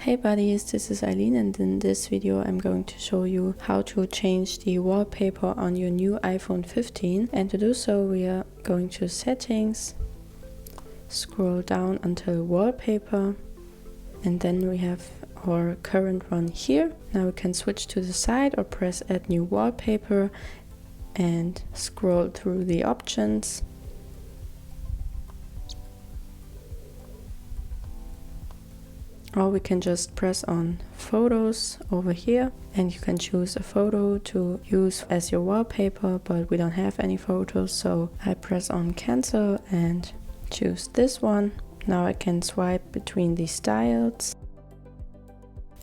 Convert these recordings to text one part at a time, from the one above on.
Hey buddies, this is Eileen, and in this video I'm going to show you how to change the wallpaper on your new iPhone 15. And to do so we are going to settings, scroll down until wallpaper, and then we have our current one here. Now we can switch to the side or press add new wallpaper and scroll through the options. Or we can just press on photos over here and you can choose a photo to use as your wallpaper, but we don't have any photos, so I press on cancel and choose this one. Now I can swipe between these styles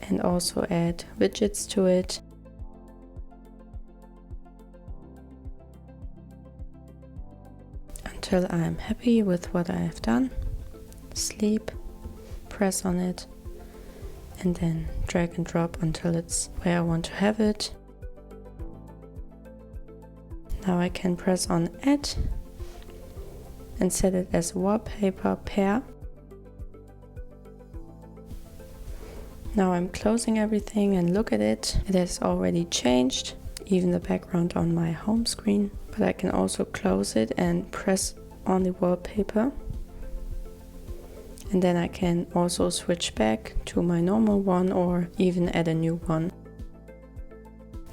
and also add widgets to it. Until I'm happy with what I have done. Sleep, press on it, and then drag and drop until it's where I want to have it. Now I can press on add and set it as wallpaper pair. Now I'm closing everything and look at it. It has already changed, even the background on my home screen. But I can also close it and press on the wallpaper. And then I can also switch back to my normal one or even add a new one.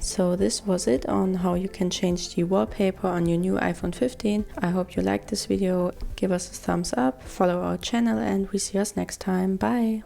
So this was it on how you can change the wallpaper on your new iPhone 15. I hope you liked this video. Give us a thumbs up, follow our channel, and we see us next time. Bye!